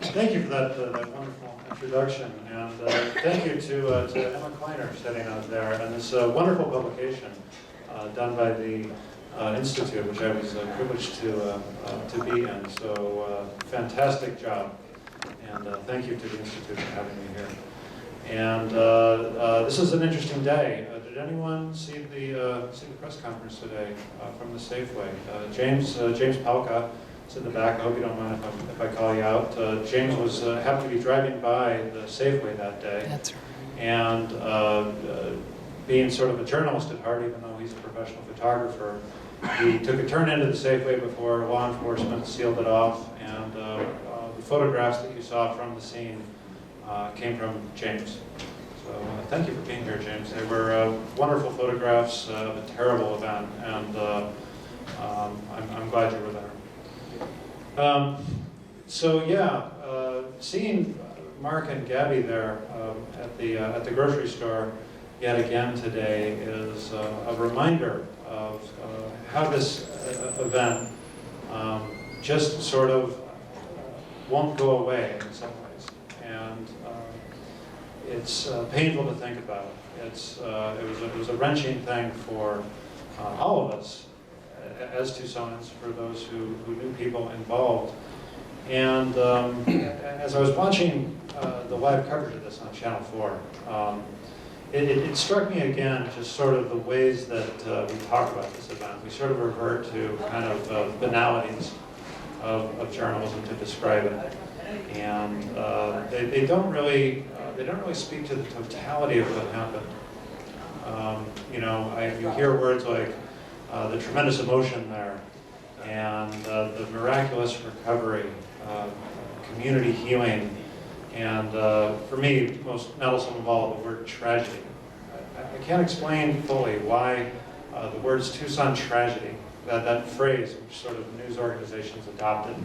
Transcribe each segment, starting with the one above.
Thank you for that wonderful introduction, and thank you to Emma Kleiner sitting out there, and this wonderful publication done by the Institute, which I was privileged to be in. So fantastic job, and thank you to the Institute for having me here. And this is an interesting day. Did anyone see the press conference today from the Safeway? James Palka is in the back. I hope you don't mind if I call you out. James was happened to be driving by the Safeway that day. That's right. And being sort of a journalist at heart, even though he's a professional photographer, he took a turn into the Safeway before law enforcement sealed it off, and the photographs that you saw from the scene came from James. So thank you for being here, James. They were wonderful photographs of a terrible event, and I'm glad you were there. So yeah, seeing Mark and Gabby there at the grocery store yet again today is a reminder of how this event just sort of won't go away in some ways, and it's painful to think about. It was a wrenching thing for all of us as Tucsonans, for those who knew people involved. And as I was watching the live coverage of this on Channel 4, it struck me again just sort of the ways that we talk about this event. We sort of revert to kind of banalities of journalism to describe it, and they don't really speak to the totality of what happened. You hear words like the tremendous emotion there, and the miraculous recovery, community healing, and for me, most meddlesome of all, the word tragedy. I can't explain fully why the words Tucson tragedy, that phrase, which sort of news organizations adopted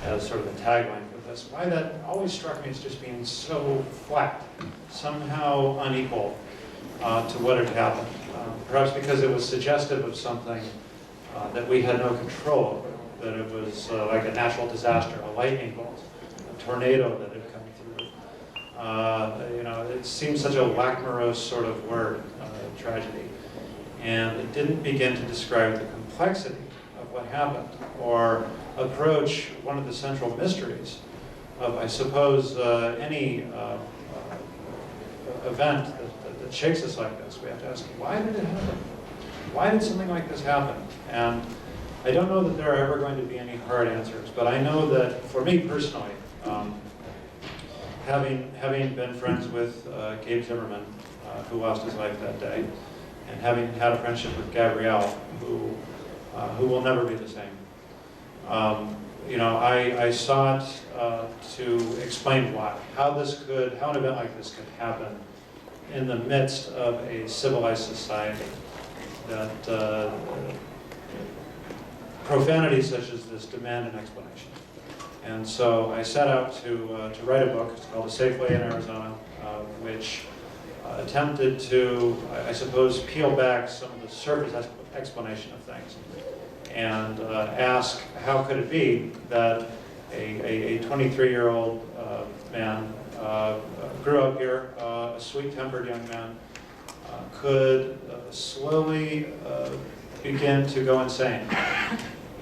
as sort of a tagline for this, why that always struck me as just being so flat, somehow unequal to what had happened. Perhaps because it was suggestive of something that we had no control over, that it was like a natural disaster, a lightning bolt, a tornado that had come through. It seemed such a lachrymose sort of word, tragedy. And it didn't begin to describe the complexity of what happened, or approach one of the central mysteries of, I suppose, any event that shakes us like this. We have to ask, why did it happen? Why did something like this happen? And I don't know that there are ever going to be any hard answers, but I know that for me personally, having been friends with Gabe Zimmerman, who lost his life that day, and having had a friendship with Gabrielle, who will never be the same. I sought to explain why, how an event like this could happen in the midst of a civilized society, that profanity such as this demand an explanation. And so I set out to write a book. It's called A Safeway in Arizona, which attempted to, I suppose, peel back some of the surface explanation of things, and ask how could it be that a 23-year-old man grew up here, a sweet-tempered young man, could slowly begin to go insane,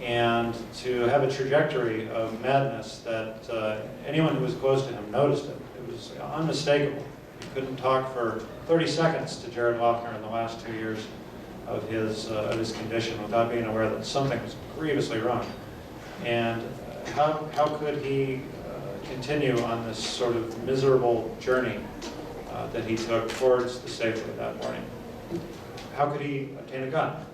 and to have a trajectory of madness that anyone who was close to him noticed it. It was unmistakable. He couldn't talk for 30 seconds to Jared Loeffner in the last 2 years of his condition without being aware that something was grievously wrong. And how could he continue on this sort of miserable journey that he took towards the Safeway that morning? How could he obtain a gun?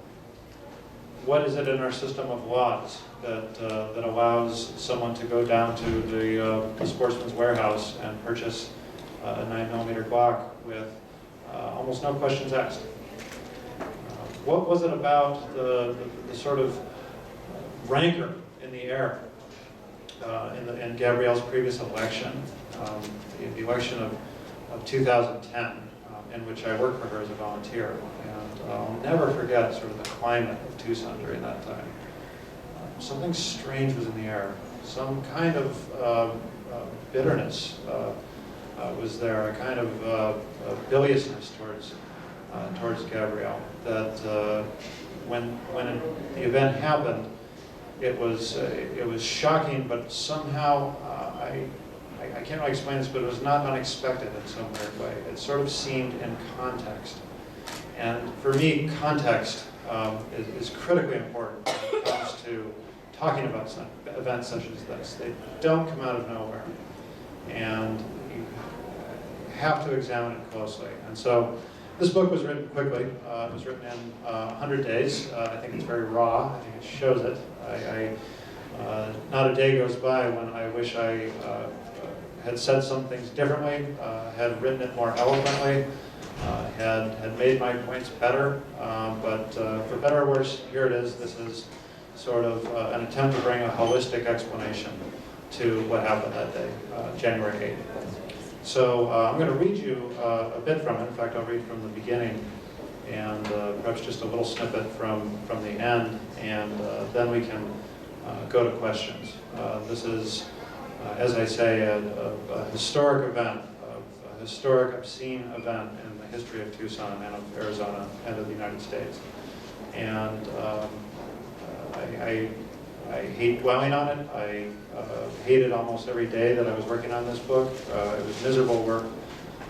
What is it in our system of laws that allows someone to go down to the Sportsman's Warehouse and purchase a 9mm Glock with almost no questions asked? What was it about the sort of rancor in the air in Gabrielle's previous election, the election of 2010, in which I worked for her as a volunteer? And I'll never forget sort of the climate of Tucson during that time. Something strange was in the air. some kind of bitterness was there, a kind of biliousness towards Gabrielle. That when the event happened, it was shocking, but somehow I can't really explain this, but it was not unexpected in some weird way. It sort of seemed in context, and for me, context is critically important when it comes to talking about events such as this. They don't come out of nowhere, and you have to examine it closely. And so this book was written quickly. It was written in 100 days. I think it's very raw. I think it shows it. Not a day goes by when I wish I had said some things differently, had written it more eloquently, had made my points better. But for better or worse, here it is. This is sort of an attempt to bring a holistic explanation to what happened that day, January 8th. So I'm going to read you a bit from it. In fact, I'll read from the beginning and perhaps just a little snippet from the end, and then we can go to questions. This is, as I say, a historic event, a historic, obscene event in the history of Tucson and of Arizona and of the United States. And I hate dwelling on it. I hated almost every day that I was working on this book. It was miserable work,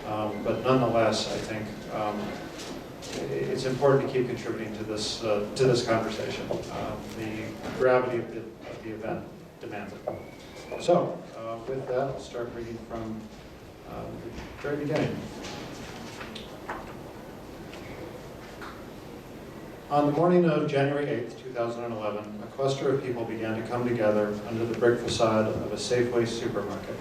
but nonetheless, I think it's important to keep contributing to this conversation. The gravity of the event demands it. So, with that, I'll start reading from the very beginning. On the morning of January 8th, 2011, a cluster of people began to come together under the brick facade of a Safeway supermarket,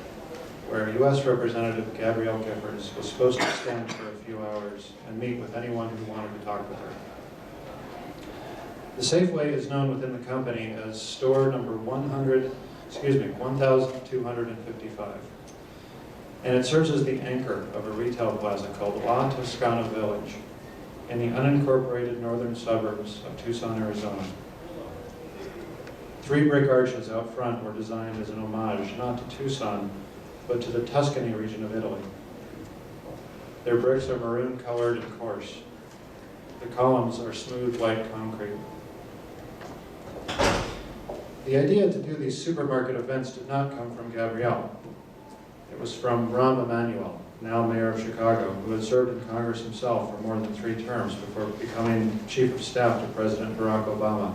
where U.S. Representative Gabrielle Giffords was supposed to stand for a few hours and meet with anyone who wanted to talk with her. The Safeway is known within the company as store number 1255, and it serves as the anchor of a retail plaza called La Toscana Village in the unincorporated northern suburbs of Tucson, Arizona. 3 brick arches out front were designed as an homage not to Tucson, but to the Tuscany region of Italy. Their bricks are maroon colored and coarse. The columns are smooth white concrete. The idea to do these supermarket events did not come from Gabrielle. It was from Rahm Emanuel, now mayor of Chicago, who had served in Congress himself for more than 3 terms before becoming chief of staff to President Barack Obama.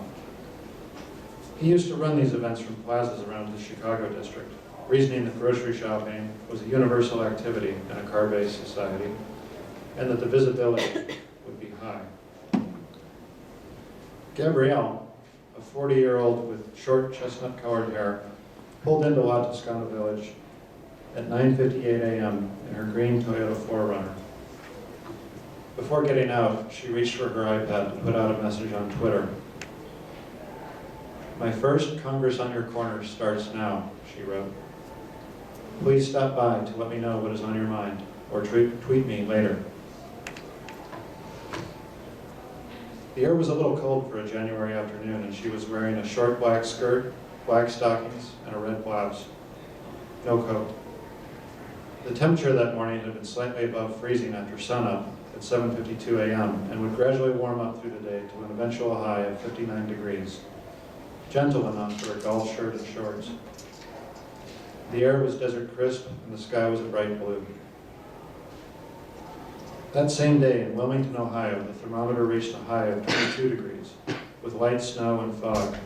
He used to run these events from plazas around the Chicago district, reasoning that grocery shopping was a universal activity in a car-based society, and that the visibility would be high. Gabrielle, a 40-year-old with short chestnut-colored hair, pulled into La Toscana Village at 9:58 a.m. in her green Toyota 4Runner. Before getting out, she reached for her iPad to put out a message on Twitter. "My first Congress on your corner starts now," she wrote. "Please stop by to let me know what is on your mind, or tweet me later." The air was a little cold for a January afternoon, and she was wearing a short black skirt, black stockings, and a red blouse. No coat. The temperature that morning had been slightly above freezing after sunup at 7:52 a.m. and would gradually warm up through the day to an eventual high of 59 degrees, gentle enough for a golf shirt and shorts. The air was desert crisp and the sky was a bright blue. That same day in Wilmington, Ohio, the thermometer reached a high of 22 degrees with light snow and fog.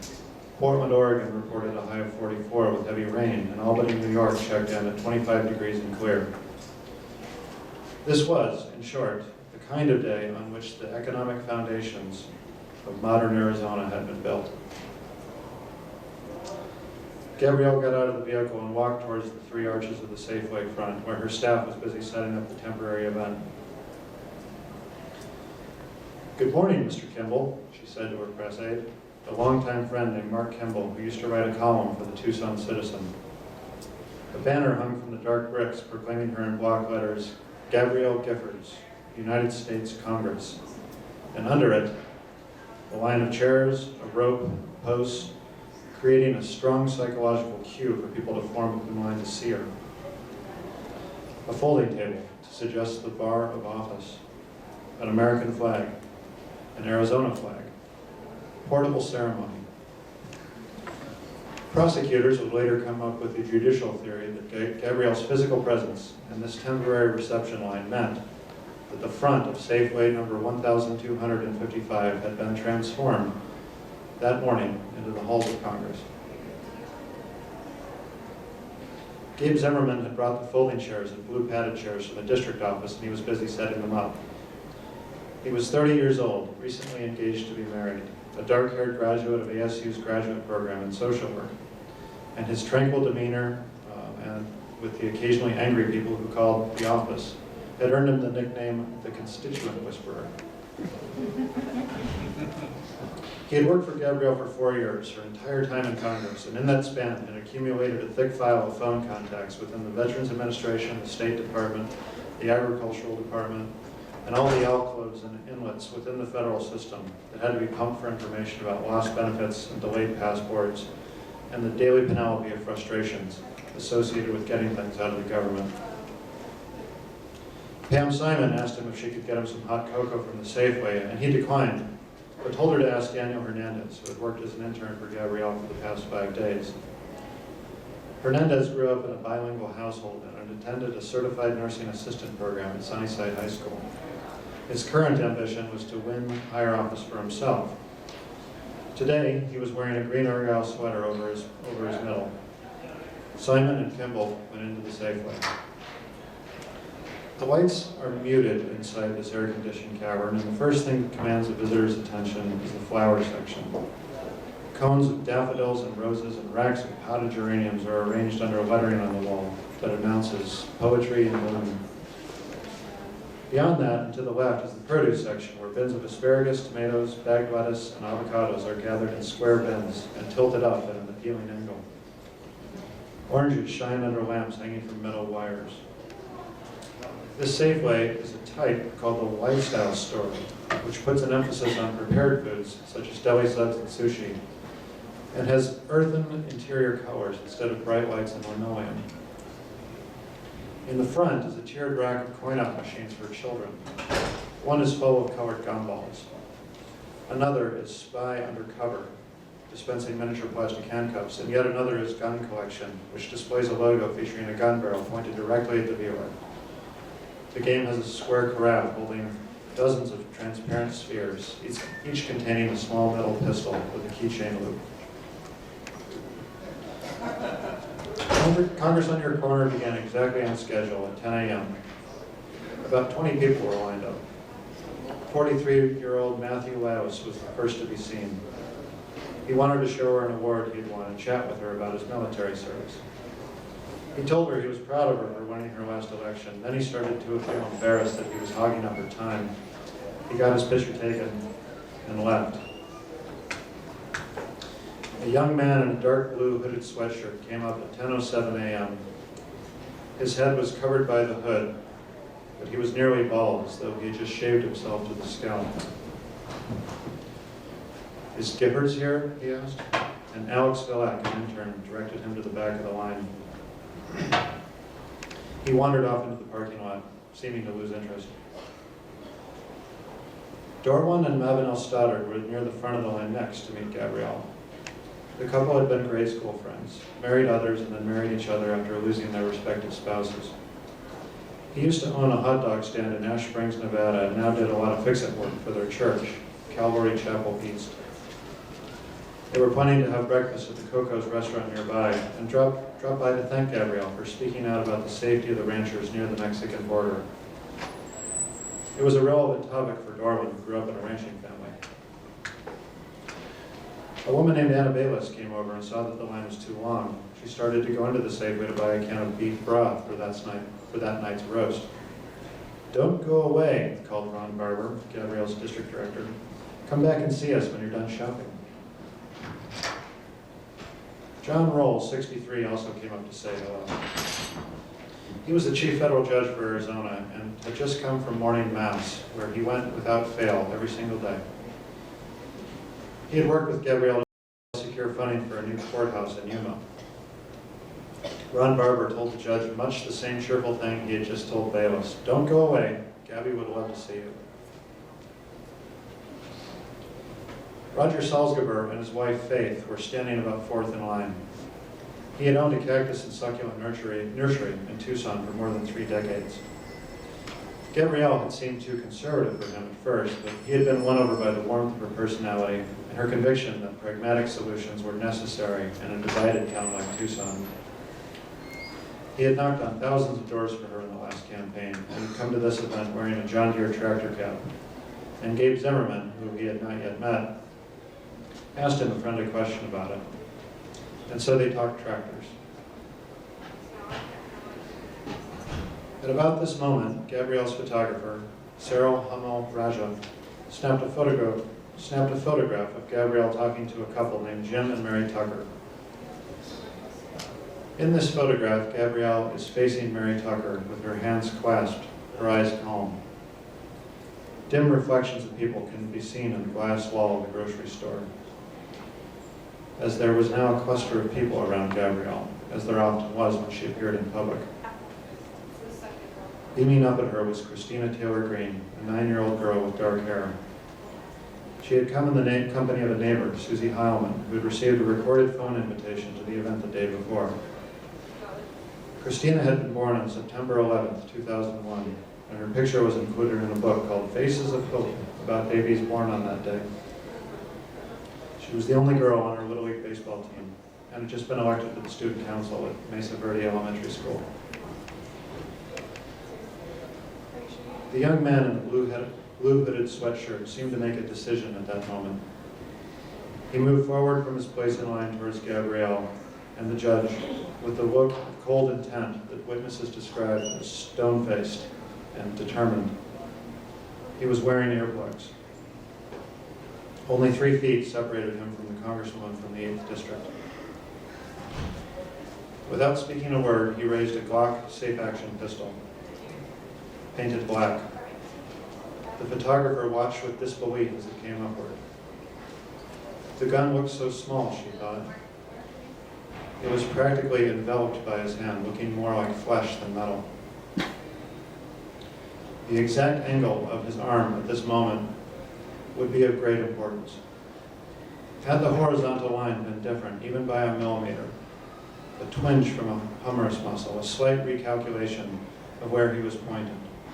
Portland, Oregon reported a high of 44 with heavy rain, and Albany, New York checked in at 25 degrees and clear. This was, in short, the kind of day on which the economic foundations of modern Arizona had been built. Gabrielle got out of the vehicle and walked towards the 3 arches of the Safeway front, where her staff was busy setting up the temporary event. "Good morning, Mr. Kimball," she said to her press aide, a longtime friend named Mark Kimball, who used to write a column for the Tucson Citizen. A banner hung from the dark bricks proclaiming her in block letters, "Gabrielle Giffords, United States Congress," and under it, a line of chairs, a rope, posts, creating a strong psychological cue for people to form in mind to see her. A folding table to suggest the bar of office, an American flag, an Arizona flag, portable ceremony. Prosecutors would later come up with the judicial theory that Gabrielle's physical presence in this temporary reception line meant that the front of Safeway number 1255 had been transformed that morning into the halls of Congress. Gabe Zimmerman had brought the folding chairs and blue padded chairs from the district office, and he was busy setting them up. He was 30 years old, recently engaged to be married, a dark-haired graduate of ASU's graduate program in social work. And his tranquil demeanor, and with the occasionally angry people who called the office, had earned him the nickname the Constituent Whisperer. He had worked for Gabrielle for 4 years, her entire time in Congress, and in that span had accumulated a thick file of phone contacts within the Veterans Administration, the State Department, the Agricultural Department, and all the alcoves and inlets within the federal system that had to be pumped for information about lost benefits and delayed passports, and the daily panoply of frustrations associated with getting things out of the government. Pam Simon asked him if she could get him some hot cocoa from the Safeway, and he declined, but told her to ask Daniel Hernandez, who had worked as an intern for Gabrielle for the past 5 days. Hernandez grew up in a bilingual household and had attended a certified nursing assistant program at Sunnyside High School. His current ambition was to win higher office for himself. Today, he was wearing a green Argyle sweater over his middle. Simon and Kimball went into the Safeway. The lights are muted inside this air-conditioned cavern, and the first thing that commands a visitor's attention is the flower section. Cones of daffodils and roses and racks of potted geraniums are arranged under lettering on the wall that announces poetry and bloom. Beyond that, and to the left, is the produce section, where bins of asparagus, tomatoes, bagged lettuce, and avocados are gathered in square bins and tilted up at an appealing angle. Oranges shine under lamps hanging from metal wires. This Safeway is a type called the lifestyle store, which puts an emphasis on prepared foods, such as deli subs and sushi, and has earthen interior colors instead of bright lights and linoleum. In the front is a tiered rack of coin-op machines for children. One is full of colored gumballs. Another is Spy Undercover, dispensing miniature plastic handcuffs, and yet another is Gun Collection, which displays a logo featuring a gun barrel pointed directly at the viewer. The game has a square carafe holding dozens of transparent spheres, each containing a small metal pistol with a keychain loop. Congress on Your Corner began exactly on schedule at 10 a.m. About 20 people were lined up. 43-year-old Matthew Laos was the first to be seen. He wanted to show her an award he'd won and chat with her about his military service. He told her he was proud of her for winning her last election. Then he started to feel embarrassed that he was hogging up her time. He got his picture taken and left. A young man in a dark blue hooded sweatshirt came up at 10:07 a.m. His head was covered by the hood, but he was nearly bald, as though he had just shaved himself to the scalp. "Is Giffords here?" he asked, and Alex Villak, an intern, directed him to the back of the line. He wandered off into the parking lot, seeming to lose interest. Dorwin and Mavenel Stoddard were near the front of the line next to meet Gabrielle. The couple had been grade school friends, married others, and then married each other after losing their respective spouses. He used to own a hot dog stand in Ash Springs, Nevada, and now did a lot of fix-it work for their church, Calvary Chapel East. They were planning to have breakfast at the Coco's restaurant nearby and dropped by to thank Gabrielle for speaking out about the safety of the ranchers near the Mexican border. It was a relevant topic for Dorwin, who grew up in a ranching family. A woman named Anna Bayless came over and saw that the line was too long. She started to go into the Safeway to buy a can of beef broth for that night's roast. "Don't go away," called Ron Barber, Gabrielle's district director. "Come back and see us when you're done shopping." John Roll, 63, also came up to say hello. He was the chief federal judge for Arizona and had just come from morning mass, where he went without fail every single day. He had worked with Gabrielle to secure funding for a new courthouse in Yuma. Ron Barber told the judge much the same cheerful thing he had just told bailiffs. "Don't go away. Gabby would love to see you." Roger Salzgeber and his wife Faith were standing about fourth in line. He had owned a cactus and succulent nursery in Tucson for more than 3 decades. Gabrielle had seemed too conservative for him at first, but he had been won over by the warmth of her personality and her conviction that pragmatic solutions were necessary in a divided town like Tucson. He had knocked on thousands of doors for her in the last campaign and had come to this event wearing a John Deere tractor cap. And Gabe Zimmerman, who he had not yet met, asked him a friendly question about it. And so they talked tractors. At about this moment, Gabrielle's photographer, Cyril Hummel Raja, snapped a photograph of Gabrielle talking to a couple named Jim and Mary Tucker. In this photograph, Gabrielle is facing Mary Tucker with her hands clasped, her eyes calm. Dim reflections of people can be seen on the glass wall of the grocery store, as there was now a cluster of people around Gabrielle, as there often was when she appeared in public. Beaming up at her was Christina Taylor Green, a 9-year-old girl with dark hair. She had come in the company of a neighbor, Susie Heilman, who had received a recorded phone invitation to the event the day before. Christina had been born on September 11th, 2001, and her picture was included in a book called Faces of Hope, about babies born on that day. She was the only girl on her Little League baseball team, and had just been elected to the student council at Mesa Verde Elementary School. The young man in the blue hooded sweatshirt seemed to make a decision at that moment. He moved forward from his place in line towards Gabrielle and the judge with the look of cold intent that witnesses described as stone-faced and determined. He was wearing earplugs. Only 3 feet separated him from the congresswoman from the 8th district. Without speaking a word, he raised a Glock safe-action pistol, painted black. The photographer watched with disbelief as it came upward. The gun looked so small, she thought. It was practically enveloped by his hand, looking more like flesh than metal. The exact angle of his arm at this moment would be of great importance. Had the horizontal line been different, even by a millimeter, a twinge from a humerus muscle, a slight recalculation of where he was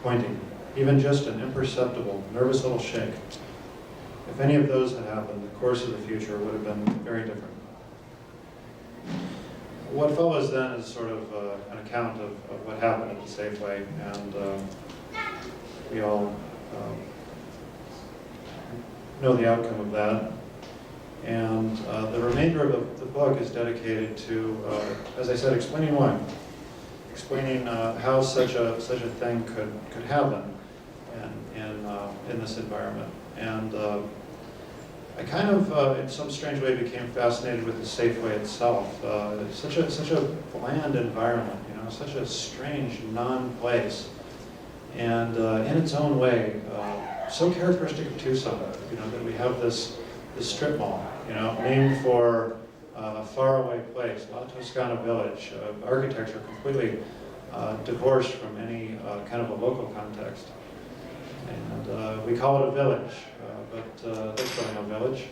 pointing, even just an imperceptible, nervous little shake. If any of those had happened, the course of the future would have been very different. What follows then is sort of an account of what happened at the Safeway, and we all know the outcome of that. And the remainder of the book is dedicated to, as I said, explaining why. Explaining how such a thing could happen in this environment. And I kind of, in some strange way, became fascinated with the Safeway itself. Such a bland environment, such a strange non-place, and in its own way, so characteristic of Tucson. That we have this strip mall, named for a faraway place, La Toscana Village, architecture completely divorced from any kind of a local context. And we call it a village, but there's really no village.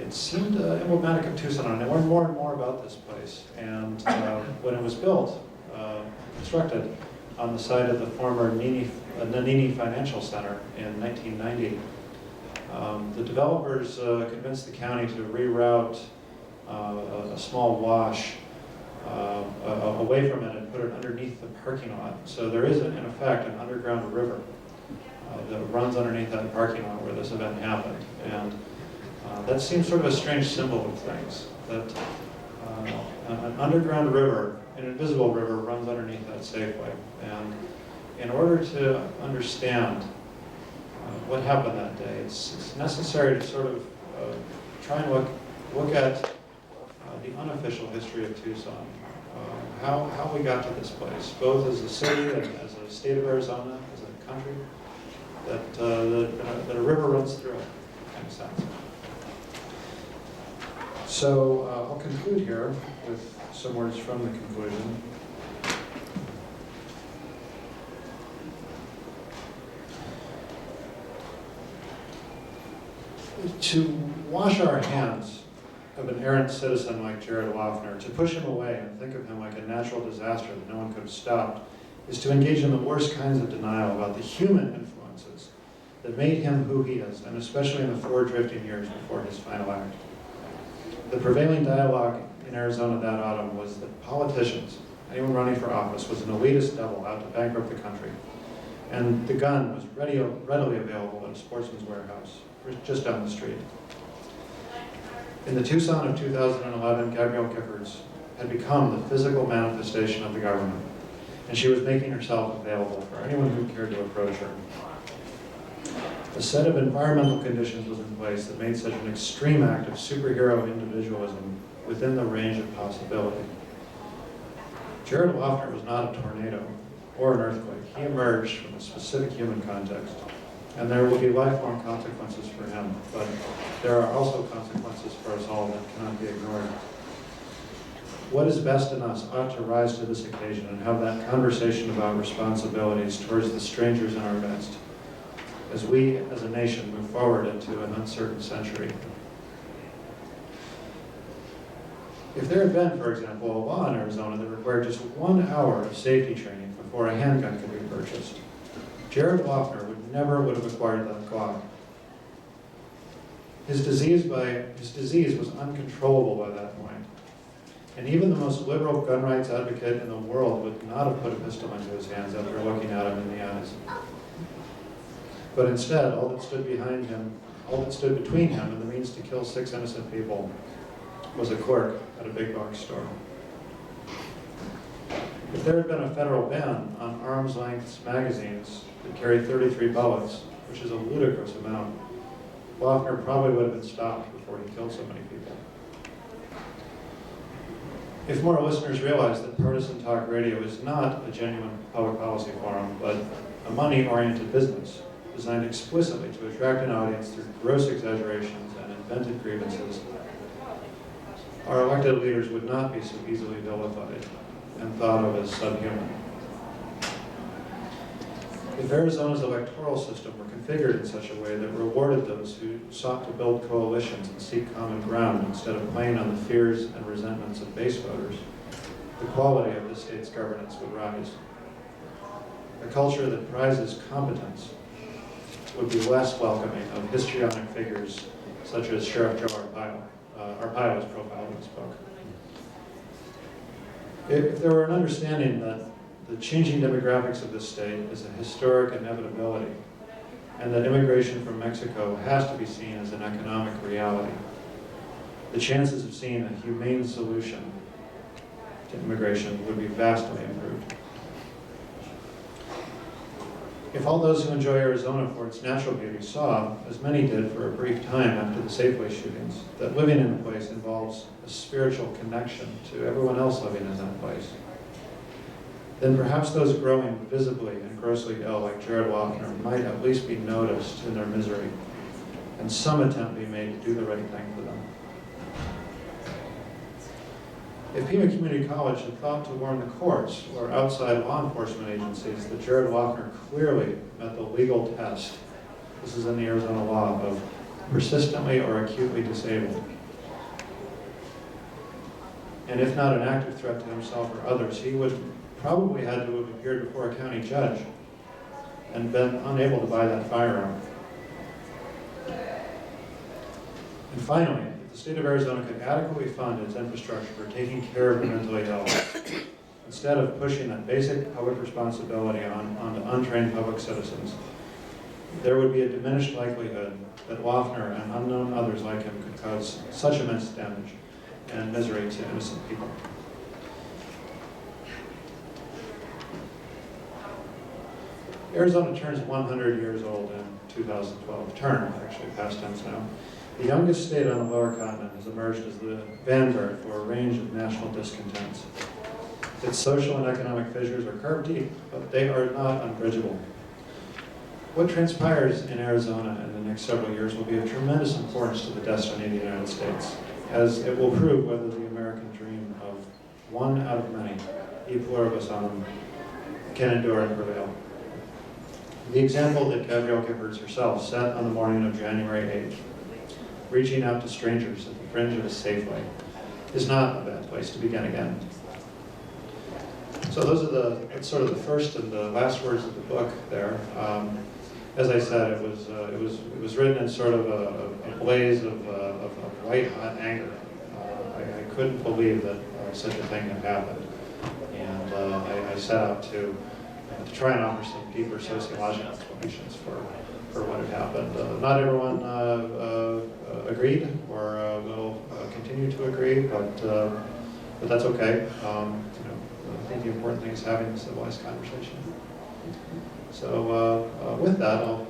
It seemed emblematic of Tucson, and I learned more and more about this place. And when it was built, constructed on the site of the former Nanini Financial Center in 1990, the developers convinced the county to reroute a small wash away from it and put it underneath the parking lot. So there is, in effect, an underground river that runs underneath that parking lot where this event happened. And that seems sort of a strange symbol of things, that an underground river, an invisible river, runs underneath that Safeway. And in order to understand what happened that day, it's necessary to sort of try and look at the unofficial history of Tucson, how we got to this place, both as a city and as a state of Arizona, as a country, that a river runs through it, in a sense. So I'll conclude here with some words from the conclusion. To wash our hands of an errant citizen like Jared Loughner, to push him away and think of him like a natural disaster that no one could have stopped, is to engage in the worst kinds of denial about the human influences that made him who he is, and especially in the 4 drifting years before his final act. The prevailing dialogue in Arizona that autumn was that politicians, anyone running for office, was an elitist devil out to bankrupt the country. And the gun was readily available at a sportsman's warehouse, just down the street. In the Tucson of 2011, Gabrielle Giffords had become the physical manifestation of the government, and she was making herself available for anyone who cared to approach her. A set of environmental conditions was in place that made such an extreme act of superhero individualism within the range of possibility. Jared Loughner was not a tornado or an earthquake. He emerged from a specific human context, and there will be lifelong consequences for him, but there are also consequences for us all that cannot be ignored. What is best in us ought to rise to this occasion and have that conversation about responsibilities towards the strangers in our midst, as we, as a nation, move forward into an uncertain century. If there had been, for example, a law in Arizona that required just 1 hour of safety training before a handgun could be purchased, Jared Loughner never would have acquired that Glock. His disease was uncontrollable by that point, and even the most liberal gun rights advocate in the world would not have put a pistol into his hands after looking at him in the eyes. But instead, all that stood between him and the means to kill 6 innocent people was a clerk at a big box store. If there had been a federal ban on arms-length magazines that carry 33 bullets, which is a ludicrous amount, Loughner probably would have been stopped before he killed so many people. If more listeners realize that Partisan Talk Radio is not a genuine public policy forum, but a money-oriented business designed explicitly to attract an audience through gross exaggerations and invented grievances, our elected leaders would not be so easily vilified and thought of as subhuman. If Arizona's electoral system were configured in such a way that rewarded those who sought to build coalitions and seek common ground instead of playing on the fears and resentments of base voters, the quality of the state's governance would rise. A culture that prizes competence would be less welcoming of histrionic figures such as Sheriff Joe Arpaio. Arpaio is profiled in this book. If there were an understanding that the changing demographics of this state is a historic inevitability, and that immigration from Mexico has to be seen as an economic reality, the chances of seeing a humane solution to immigration would be vastly improved. If all those who enjoy Arizona for its natural beauty saw, as many did for a brief time after the Safeway shootings, that living in a place involves a spiritual connection to everyone else living in that place, then perhaps those growing visibly and grossly ill, like Jared Loughner, might at least be noticed in their misery, and some attempt be made to do the right thing for them. If Pima Community College had thought to warn the courts or outside law enforcement agencies that Jared Loughner clearly met the legal test, this is in the Arizona law, of persistently or acutely disabled, and if not an active threat to himself or others, he would probably had to have appeared before a county judge and been unable to buy that firearm. And finally, the state of Arizona could adequately fund its infrastructure for taking care of the mentally ill, instead of pushing that basic public responsibility onto untrained public citizens, there would be a diminished likelihood that Loughner and unknown others like him could cause such immense damage and misery to innocent people. Arizona turns 100 years old in 2012, turned, actually, past tense now. The youngest state on the lower continent has emerged as the vanguard for a range of national discontents. Its social and economic fissures are carved deep, but they are not unbridgeable. What transpires in Arizona in the next several years will be of tremendous importance to the destiny of the United States as it will prove whether the American dream of one out of many, e pluribus unum, can endure and prevail. The example that Gabrielle Giffords herself set on the morning of January 8th, reaching out to strangers at the fringe of a Safeway, is not a bad place to begin again. So that's sort of the first and the last words of the book there. As I said, it was written in sort of a blaze of white hot anger. I couldn't believe that such a thing had happened, and I set out to try and offer some deeper sociological explanations for what had happened. Not everyone agreed or will continue to agree, but that's okay. I think the important thing is having a civilized conversation. So with that, I'll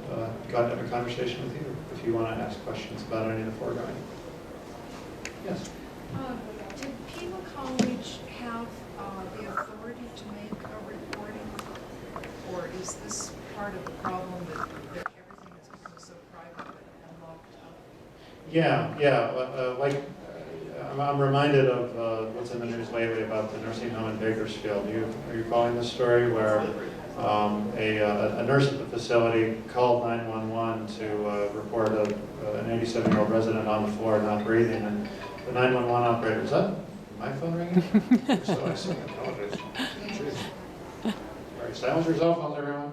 go ahead and have a conversation with you if you want to ask questions about any of the foregoing. Yes? Did Pima College have the authority to make a recording? Or is this part of the problem that everything has become so private and locked up? Yeah. I'm reminded of what's in the news lately about the nursing home in Bakersfield. Are you following this story where a nurse at the facility called 911 to report an 87-year-old resident on the floor not breathing, and the 911 operator, is that my phone ringing? So I said, I apologize. All right, silence your cell phones, everyone.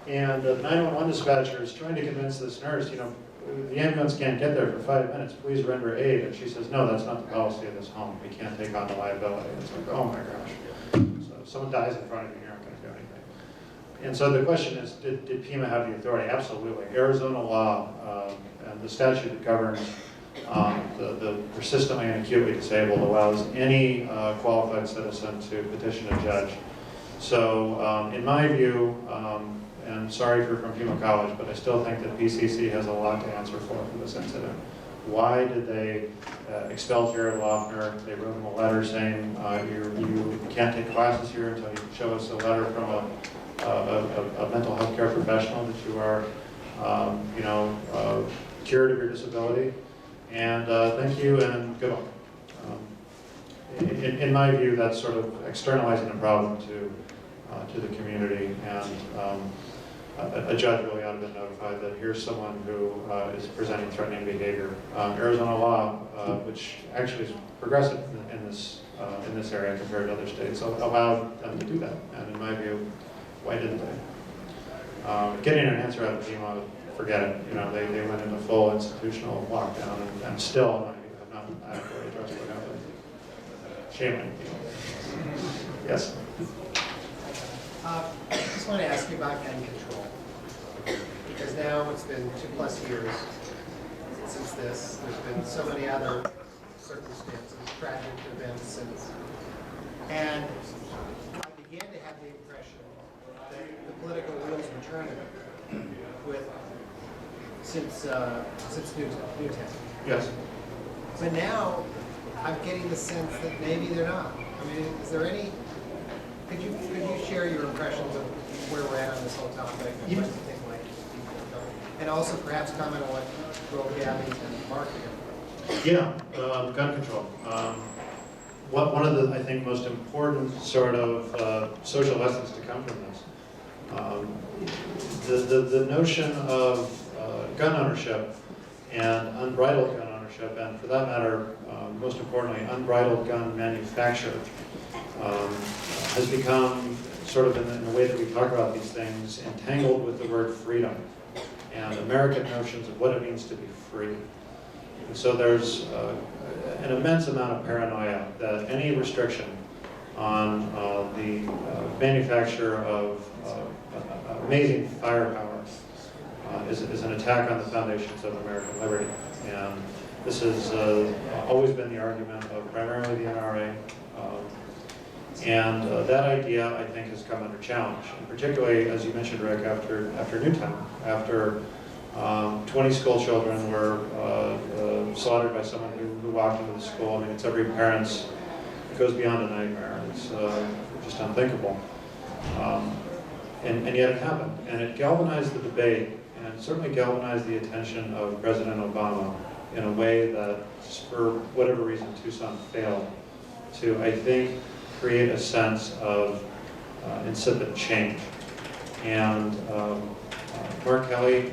And the 911 dispatcher is trying to convince this nurse, the ambulance can't get there for 5 minutes, please render aid. And she says, no, that's not the policy of this home. We can't take on the liability. And it's like, oh my gosh. So if someone dies in front of you, you're not going to do anything. And so the question is, did Pima have the authority? Absolutely. Arizona law and the statute that governs the persistently and acutely disabled allows any qualified citizen to petition a judge. So in my view, and sorry if you're from Pima College, but I still think that PCC has a lot to answer for this incident. Why did they expel Jared Loeffner? They wrote him a letter saying, you can't take classes here until you show us a letter from a mental health care professional that you are, cured of your disability. And thank you and good luck. In my view, that's sort of externalizing the problem to the community, and a judge really ought to be notified that here's someone who is presenting threatening behavior. Arizona law, which actually is progressive in this area compared to other states, allowed them to do that. And in my view, why didn't they? Getting an answer out of Pima, forget it. They went into full institutional lockdown and still, in my view, have not adequately addressed what happened. Shame on you. Yes. I just want to ask you about gun control, because now it's been 2+ years since this. There's been so many other circumstances, tragic events since, and I began to have the impression that the political wheels were turning since Newtown. Yes. But now I'm getting the sense that maybe they're not. I mean, is there any? Could you share your impressions of where we're at on this whole topic and what you think might be going? And also perhaps comment on what drove Gabby and Mark here. Yeah, gun control. One of the, I think, most important sort of social lessons to come from this. The notion of gun ownership and unbridled gun ownership, and for that matter, most importantly, unbridled gun manufacture, has become sort of in the way that we talk about these things entangled with the word freedom and American notions of what it means to be free. And so there's an immense amount of paranoia that any restriction on the manufacture of amazing firepower is an attack on the foundations of American liberty. And this has always been the argument of primarily the NRA. And that idea, I think, has come under challenge, and particularly, as you mentioned, Rick, after Newtown, after 20 school children were slaughtered by someone who walked into the school. I mean, it's every parent's, it goes beyond a nightmare. It's just unthinkable. And yet it happened, and it galvanized the debate, and certainly galvanized the attention of President Obama in a way that, for whatever reason, Tucson failed to, I think, create a sense of incipient change. And Mark Kelly,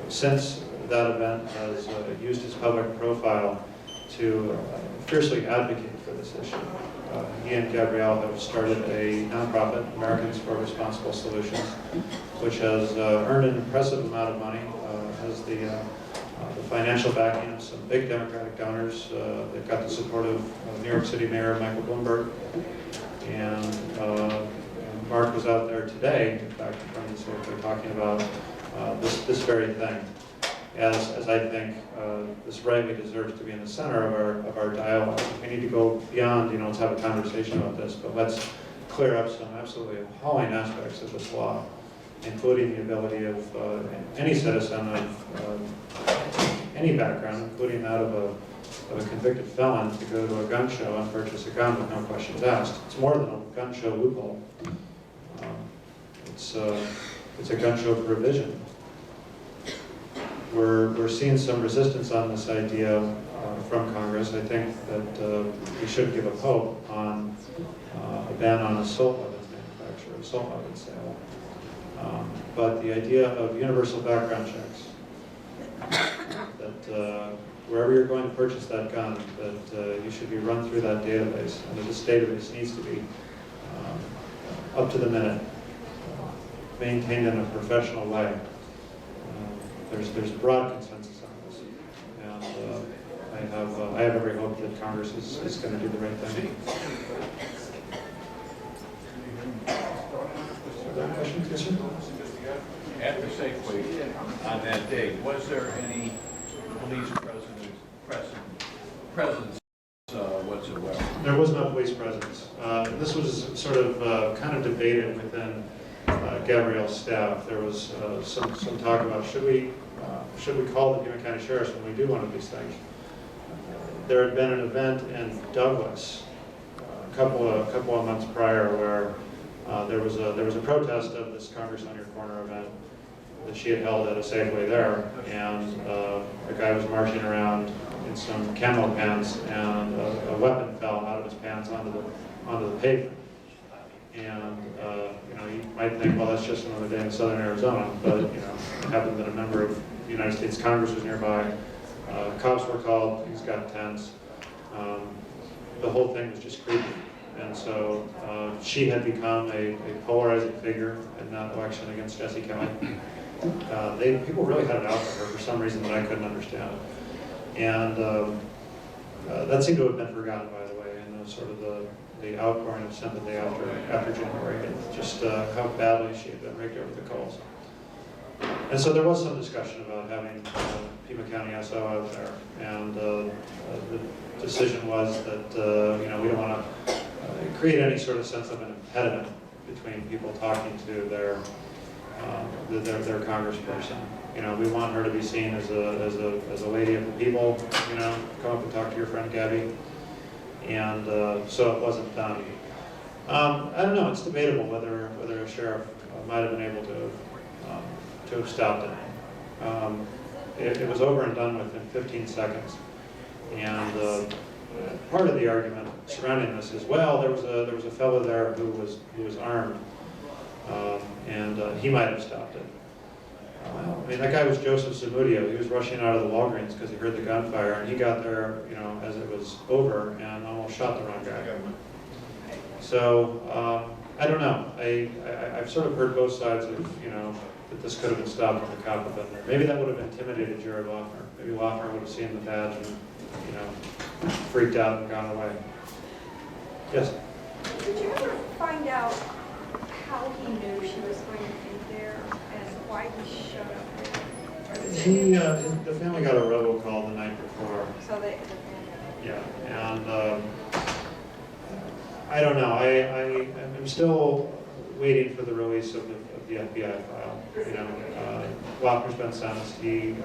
since that event, has used his public profile to fiercely advocate for this issue. He and Gabrielle have started a nonprofit, Americans for Responsible Solutions, which has earned an impressive amount of money, has the financial backing of some big Democratic donors. They've got the support of New York City Mayor Michael Bloomberg. And Mark was out there today, in fact, in front of the Safeway, talking about this very thing. As I think this rightly deserves to be in the center of our dialogue. We need to go beyond, let's have a conversation about this, but let's clear up some absolutely appalling aspects of this law, including the ability of any citizen of any background, including that of a convicted felon, to go to a gun show and purchase a gun with no questions asked. It's more than a gun show loophole. It's a gun show provision. We're seeing some resistance on this idea from Congress. I think that we should give up hope on a ban on assault weapons manufacture, assault weapons sale. But the idea of universal background checks, that wherever you're going to purchase that gun, that you should be run through that database, and that this database needs to be up to the minute, maintained in a professional way. There's broad consensus on this, and I have every hope that Congress is going to do the right thing. Are there questions, yes, sir? At the Safeway on that day, was there any police presence whatsoever? There was no police presence. This was sort of kind of debated within Gabrielle's staff. There was some talk about should we call the Pima County Sheriffs when we do one of these things. There had been an event in Douglas a couple of months prior where there was a protest of this Congress on Your Corner event that she had held at a Safeway there, and a guy was marching around in some camo pants, and a weapon fell out of his pants onto the pavement. And you might think, well, that's just another day in southern Arizona, but it happened that a member of the United States Congress was nearby. Cops were called. Things got tense. The whole thing was just creepy. And so she had become a polarizing figure in that election against Jesse Kelly. People really had it out for her for some reason that I couldn't understand. And that seemed to have been forgotten, by the way, in sort of the outpouring of sympathy after January, and just how badly she had been raked over the coals. And so there was some discussion about having Pima County SO out there, and the decision was that we don't want to create any sort of sense of an impediment between people talking to their congressperson. We want her to be seen as a lady of the people. Come up and talk to your friend Gabby. And so it wasn't done. I don't know. It's debatable whether a sheriff might have been able to have stopped it. It was over and done within 15 seconds. And part of the argument surrounding this is, well, there was a fellow there who was armed, and he might have stopped it. Well, I mean, that guy was Joseph Zamudio. He was rushing out of the Walgreens because he heard the gunfire, and he got there, as it was over, and almost shot the wrong guy. So I don't know. I've sort of heard both sides of, that this could have been stopped if the cop had been there. Maybe that would have intimidated Jared Loeffner. Maybe Loeffner would have seen the badge and, freaked out and gone away. Yes? Did you ever find out how he knew she was going to be there and why he showed up there? The family got a robocall the night before. So they. Yeah, and I don't know. I'm still waiting for the release of the FBI file. Loeffner's been sentenced. He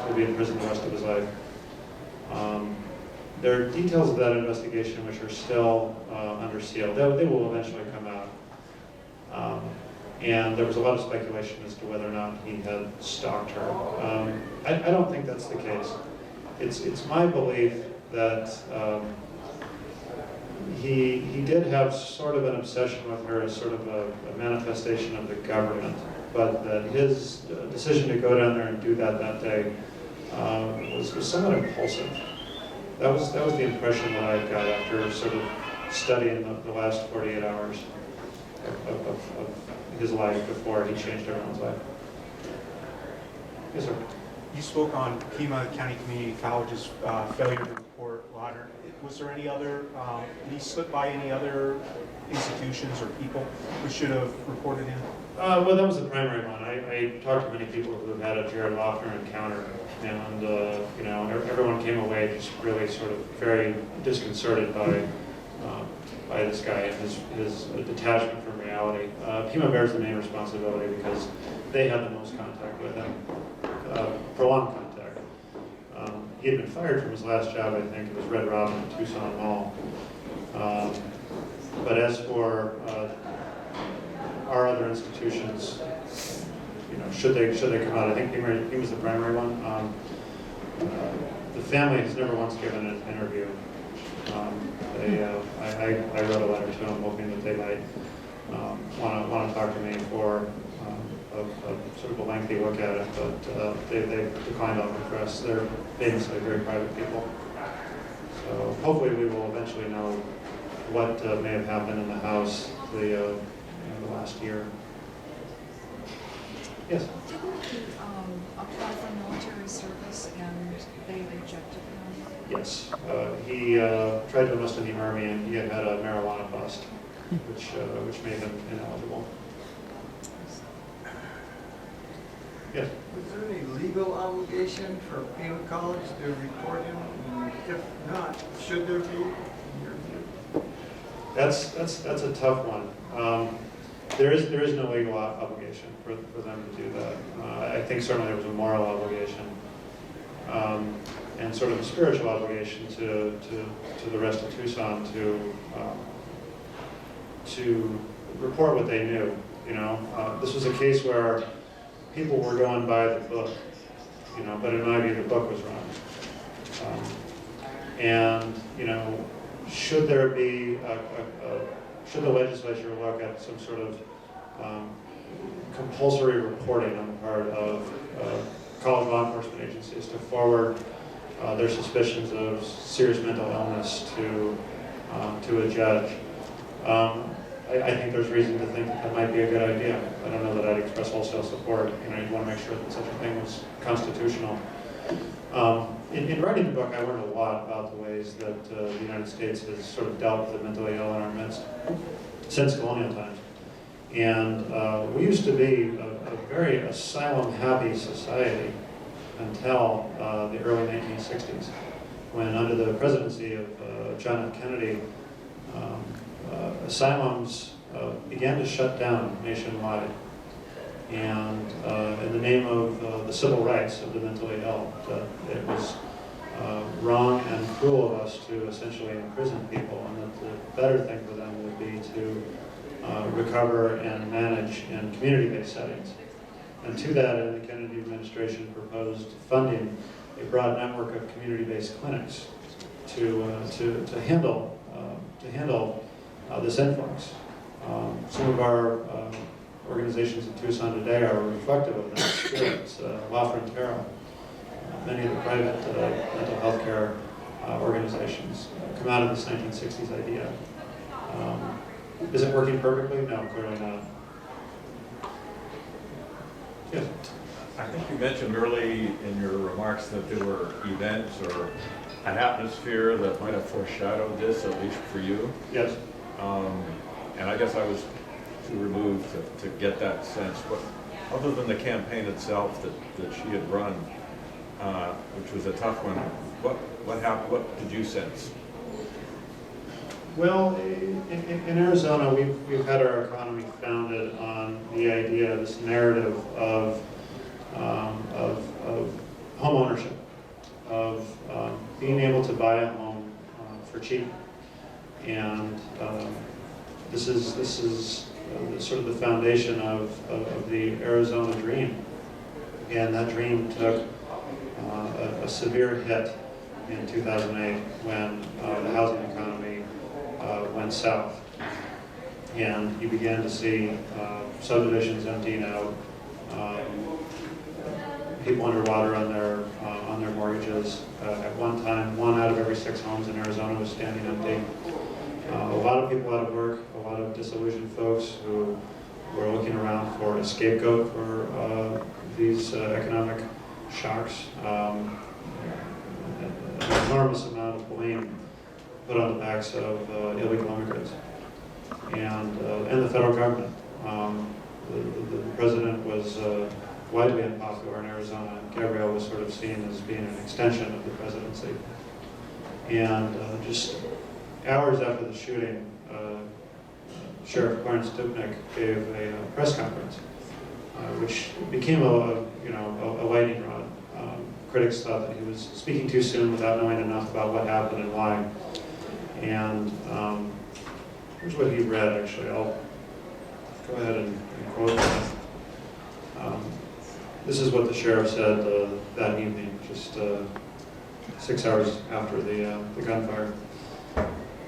will be in prison the rest of his life. There are details of that investigation which are still under seal. They will eventually come out. And there was a lot of speculation as to whether or not he had stalked her. I don't think that's the case. It's my belief that he did have sort of an obsession with her as sort of a manifestation of the government, but that his decision to go down there and do that day was somewhat impulsive. That was the impression that I got after sort of studying the last 48 hours of his life before he changed everyone's life. Yes, sir. You spoke on Pima County Community College's failure to report Zoellner. Was there any other, did he slip by any other institutions or people who should have reported him? Well, that was the primary one. I talked to many people who have had a Jared Zoellner encounter, and you know, everyone came away just really sort of very disconcerted by this guy and his detachment from reality. Pima bears the main responsibility because they had the most contact with him, prolonged contact. He had been fired from his last job, I think. It was Red Robin at Tucson Mall. But as for our other institutions, you know, should they come out, I think he was the primary one. The family has never once given an interview. I wrote a letter to them hoping that they might want to talk to me for a sort of a lengthy look at it, but they declined all requests. They're famously very private people. So hopefully we will eventually know what may have happened in the house the last year. Yes? Didn't he apply for military service and they rejected him? Yes. He tried to enlist in the Army, and he had a marijuana bust, which made him ineligible. Yes? Was there any legal obligation for Pima College to report him? And if not, should there be, in your view? That's a tough one. There is no legal obligation for them to do that. I think certainly there was a moral obligation, and sort of a spiritual obligation to the rest of Tucson to report what they knew. You know, this was a case where people were going by the book, you know, but in my view the book was wrong. And you know, should there be should the legislature look at some sort of compulsory reporting on the part of college law enforcement agencies to forward their suspicions of serious mental illness to a judge? I think there's reason to think that might be a good idea. I don't know that I'd express wholesale support. You know, you'd want to make sure that such a thing was constitutional. In writing the book, I learned a lot about the ways that the United States has sort of dealt with the mentally ill in our midst since colonial times. And we used to be a very asylum-happy society until the early 1960s, when under the presidency of John F. Kennedy, asylums began to shut down nationwide. And in the name of the civil rights of the mentally ill, it was wrong and cruel of us to essentially imprison people, and that the better thing for them would be to recover and manage in community-based settings. And to that, the Kennedy administration proposed funding a broad network of community-based clinics to handle this influx. Some of our organizations in Tucson today are reflective of that spirit. La Frontera, many of the private mental health care organizations come out of this 1960s idea. Is it working perfectly? No, clearly not. Yes? I think you mentioned early in your remarks that there were events or an atmosphere that might have foreshadowed this, at least for you. Yes. And I guess I was too removed to get that sense. What, other than the campaign itself that she had run, which was a tough one, what happened? What did you sense? Well, in Arizona, we've had our economy founded on the idea, this narrative of home ownership, of being able to buy a home for cheap, and this is sort of the foundation of the Arizona dream. And that dream took a severe hit in 2008 when the housing economy went south. And you began to see subdivisions emptying out, people underwater on their mortgages. At one time, 1 out of every 6 homes in Arizona was standing empty. A lot of people out of work, a lot of disillusioned folks who were looking around for a scapegoat for these economic shocks. An enormous amount of blame put on the backs of illegal immigrants and the federal government. The president was widely unpopular in Arizona. Gabrielle was sort of seen as being an extension of the presidency. And just hours after the shooting, Sheriff Clarence Dupnick gave a press conference, which became a lightning rod. Critics thought that he was speaking too soon without knowing enough about what happened and why. And here's what he read, actually. I'll go ahead and quote that. This is what the sheriff said that evening, just 6 hours after the gunfire.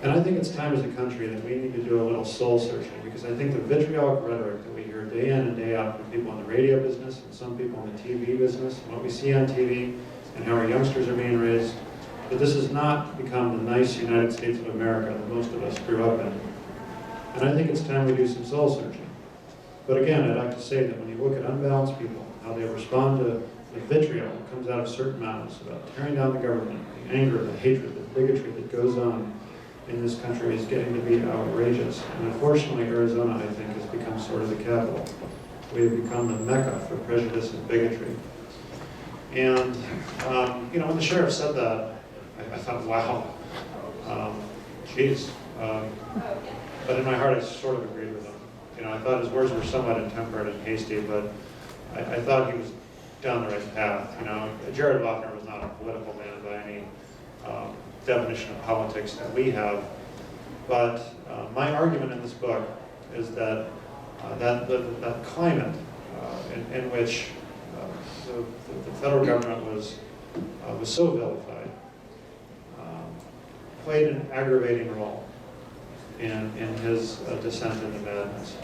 And I think it's time as a country that we need to do a little soul searching, because I think the vitriolic rhetoric that we hear day in and day out from people in the radio business and some people in the TV business, and what we see on TV and how our youngsters are being raised, that this has not become the nice United States of America that most of us grew up in. And I think it's time we do some soul searching. But again, I'd like to say that when you look at unbalanced people, how they respond to the vitriol that comes out of certain mouths about tearing down the government, the anger, the hatred, the bigotry that goes on in this country is getting to be outrageous. And unfortunately, Arizona, I think, has become sort of the capital. We have become the mecca for prejudice and bigotry. And, when the sheriff said that, I thought, wow, geez. But in my heart, I sort of agreed with him. I thought his words were somewhat intemperate and hasty, but I thought he was down the right path. Jared Lochner was not a political man by any definition of politics that we have, but my argument in this book is that that climate in which the federal government was so vilified played an aggravating role in his descent into madness.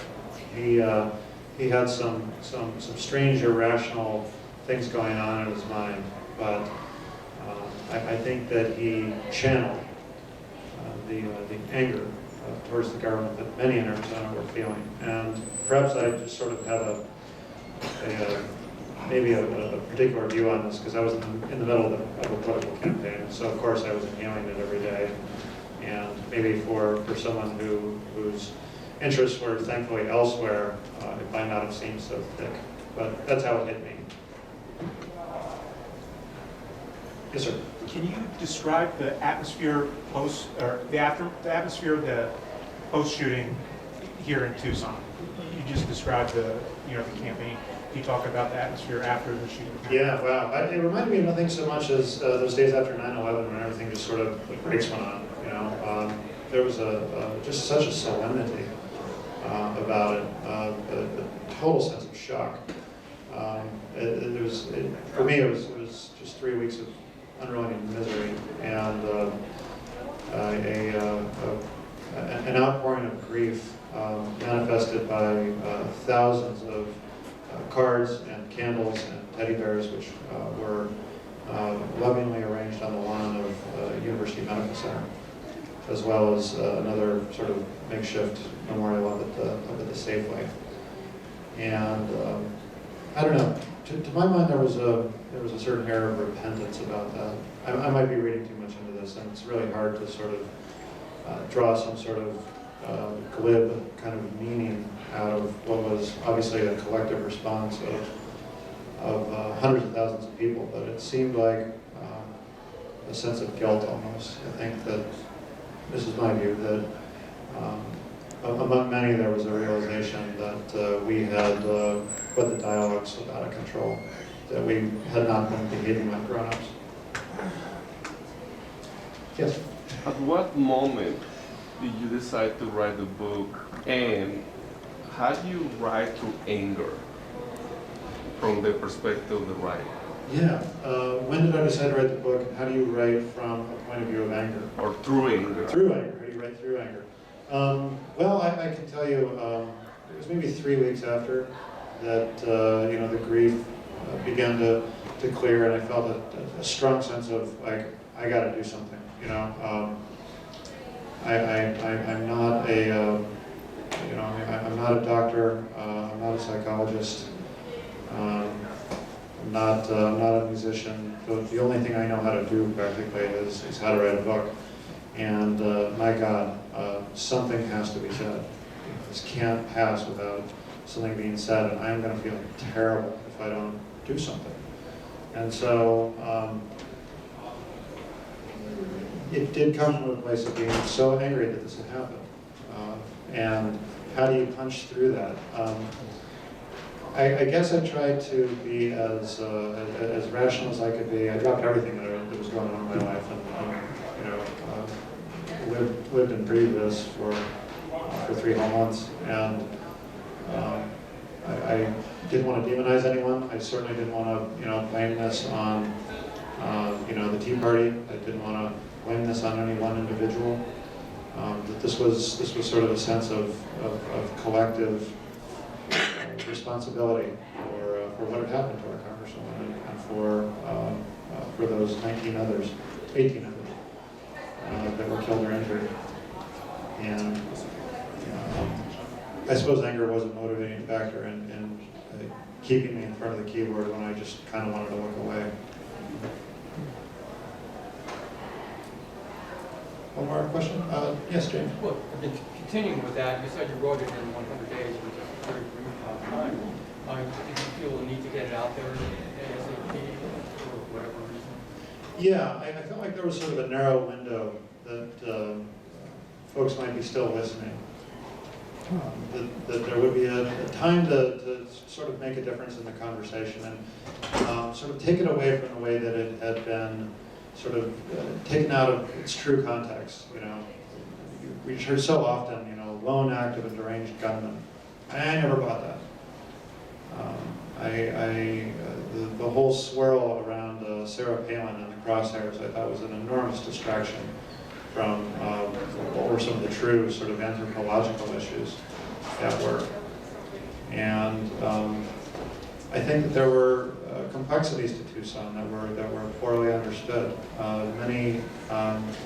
He had some strange, irrational things going on in his mind, but I think that he channeled the anger towards the government that many in Arizona were feeling. And perhaps I just sort of have maybe a particular view on this because I was in the middle of a political campaign. So of course I was inhaling it every day. And maybe for someone whose interests were thankfully elsewhere, it might not have seemed so thick. But that's how it hit me. Yes, sir. Can you describe the atmosphere the atmosphere of the post-shooting here in Tucson? You just described the campaign. Can you talk about the atmosphere after the shooting? Yeah, wow. It reminded me of nothing so much as those days after 9/11 when everything just sort of brakes went on. There was just such a solemnity about it, a total sense of shock. For me, it was just 3 weeks of unrelenting misery and an outpouring of grief manifested by thousands of cards and candles and teddy bears, which were lovingly arranged on the lawn of University Medical Center, as well as another sort of makeshift memorial up at the Safeway. And I don't know. To my mind, there was a certain air of repentance about that. I might be reading too much into this, and it's really hard to sort of draw some sort of glib kind of meaning out of what was obviously a collective response of hundreds of thousands of people. But it seemed like a sense of guilt almost. I think that this is my view that. Among many, there was a realization that we had put the dialogue so out of control, that we had not been behaving like grown-ups. Yes? At what moment did you decide to write the book, and how do you write to anger from the perspective of the writer? Yeah. When did I decide to write the book? How do you write from a point of view of anger? Or through anger? Through anger. How do you write through anger? Well, I can tell you, it was maybe 3 weeks after that, the grief began to clear, and I felt a strong sense of, like, I got to do something. I'm not a, I'm not a doctor. I'm not a psychologist. I'm not a musician. The only thing I know how to do practically is how to write a book. And my God, something has to be said. This can't pass without something being said, and I'm going to feel terrible if I don't do something. And so it did come from a place of being so angry that this had happened. And how do you punch through that? I guess I tried to be as rational as I could be. I dropped everything that was going on in my life, and lived and breathed this for 3 whole months. And I didn't want to demonize anyone. I certainly didn't want to blame this on the Tea Party. I didn't want to blame this on any one individual. That this was sort of a sense of collective responsibility for what had happened to our congresswoman and for those 18 others that were killed or injured. And I suppose anger was a motivating factor in keeping me in front of the keyboard when I just kind of wanted to look away. One more question? Yes, James. Well, continuing with that, you said you wrote it in 100 days, which is a very brief time. Did you feel the need to get it out there ASAP for whatever reason? Yeah, I felt like there was sort of a narrow window that folks might be still listening. That there would be a time to sort of make a difference in the conversation and sort of take it away from the way that it had been sort of taken out of its true context. We heard so often, lone active and deranged gunman. I never bought that. The whole swirl around Sarah Palin and the crosshairs, I thought was an enormous distraction from what were some of the true sort of anthropological issues at work. And I think that there were complexities to Tucson that were poorly understood. Many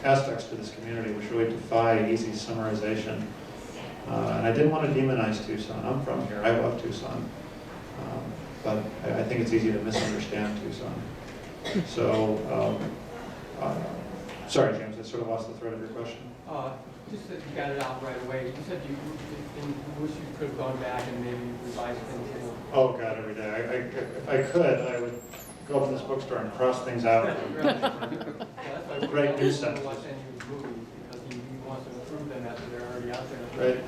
aspects to this community which really defy easy summarization. And I didn't want to demonize Tucson. I'm from here. I love Tucson. But I think it's easy to misunderstand Tucson. So, sorry, James, I sort of lost the thread of your question. Just that you got it out right away. You said you wish you could have gone back and maybe revised things. Oh God, every day. If I could, I would go up to this bookstore and cross things out. Great new sentences. Because he wants to improve them after they're already out there. Right.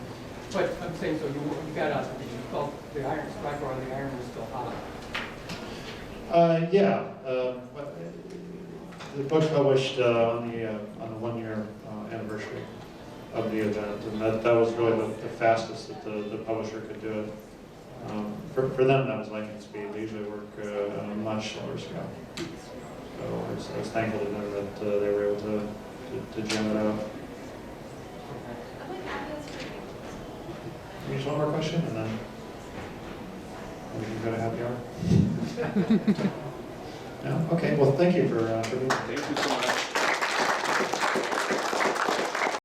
But I'm saying, so you got out because you felt the iron strike or the iron was still hot. Yeah. The book published on the 1-year anniversary of the event, and that was really the fastest that the publisher could do it. For them, that was lightning speed. They usually work on a much slower scale. So I was thankful to them that they were able to jam it out. Just one more question, and then we can go to happy hour. No? Okay. Well, thank you for being here. Thank you so much.